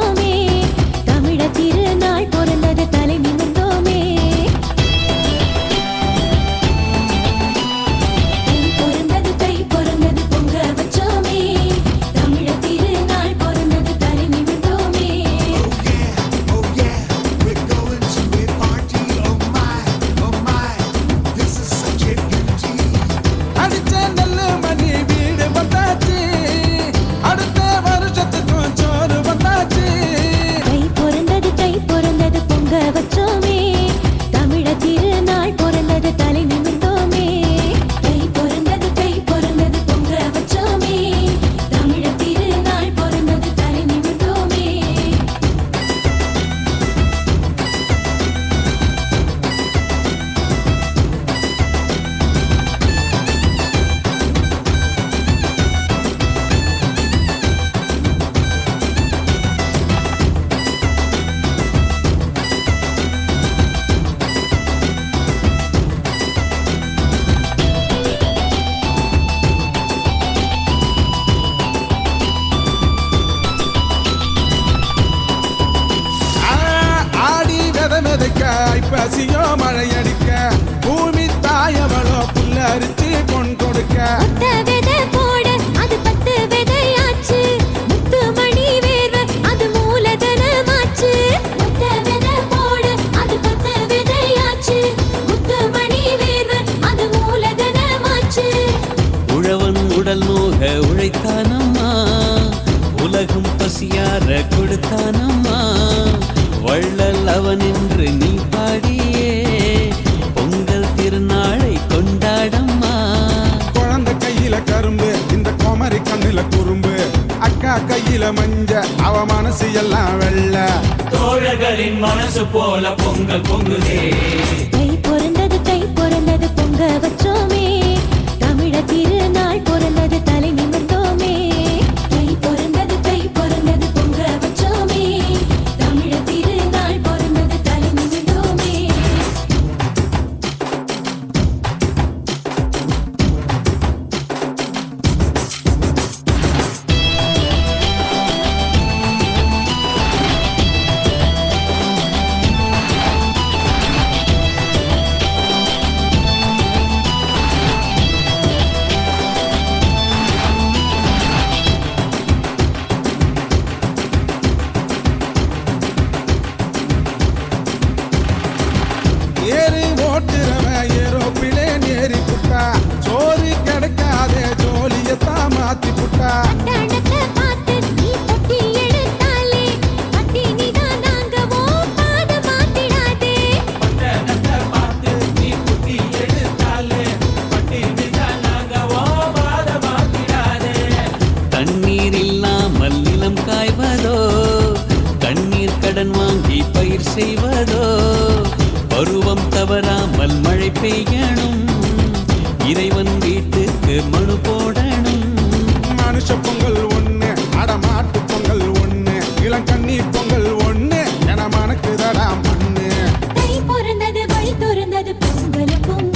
வச்சோமே தமிழ திருநாள் பிறந்தது தலை நிமிர்ந்தோமே தை பிறந்தது பொங்க வச்சோமே தமிழ திருநாள் பிறந்தது தலை நிமிர்ந்தோமே Oh yeah, we're going to a party. Oh my, this is such a beauty. அடிச்ச நல்ல மணி வீடு வந்தாச்சு அடுத்த வருஷத்துக்கும் சோறு வந்தாச்சு தை பிறந்தது பொங்க வச்சோமே தமிழ திருநாள் பிறந்தது தலை நிமிர்ந்தோமே தை பிறந்தது பொங்க வச்சோமே தமிழ திருநாள் பிறந்தது தலை நிமிர்ந்தோமே ஆடி விதைக்க ஐப்பசியோ மழையடிக்க பூமி தாயவளோ புல்லரிச்சு பொன் கொடுக்க ஒத்த விதை போட அது 10 விதையாச்சு முத்து மணி வேர்வை அது மூலதனமாச்சு ஒத்த விதை போட அது 10 விதையாச்சு முத்து மணி வேர்வை அது மூலதனமாச்சு உழவன் உடல் நோக உழைத்தானம்மா உலகம் பசியார கொடுத்தானம்மா வள்ளல் அவன் என்று நீ பாடியே பொங்கல் திருநாளை கொண்டாடம்மா குழந்தை கையில கரும்பு இந்த குமரி கண்ணுல குறும்பு அக்கா கையில மஞ்ச அவ மனசு எல்லாம் வெள்ள தோழர்களின் மனசு போல பொங்கல் பொங்குதே தை பிறந்தது பொங்க வச்சோமே தமிழ திருநாள் பிறந்தது தலை நிமிர்ந்தோமே தை பிறந்தது பொங்க வச்சோமே தமிழ திருநாள் பிறந்தது தலை நிமிர்ந்தோமே ஏறி ஓட்டுறவன் ஏரோப்பிலே நேரி புட்டா சோறு கிடைக்காதே ஜோலியத்தான் மாத்தி புட்டா கணக்க பார்த்து நீ தட்டி எடுத்தாலே பட்டினிதான் நாங்கவோ பாத மாத்திடாதே பார்த்து நீ குட்டி எடுத்தாலே பட்டினிதான் நாங்கவோ பாத மாத்திடாதே தண்ணீர் இல்லாமல் நிலம் காய்வதோ கண்ணீர் கடன் வாங்கி பயிர் செய்வதோ பருவம் தவறாமல் மழை பெய்யணும் இறைவன் வீட்டுக்கு மனு போடணும் மனுஷ பொங்கல் ஒண்ணு அடமாட்டு பொங்கல் ஒண்ணு இளங்கண்ணி பொங்கல் ஒண்ணு என மனக்குதடா மண்ணு தை பிறந்தது வழி திறந்தது பொங்கலுக்கும்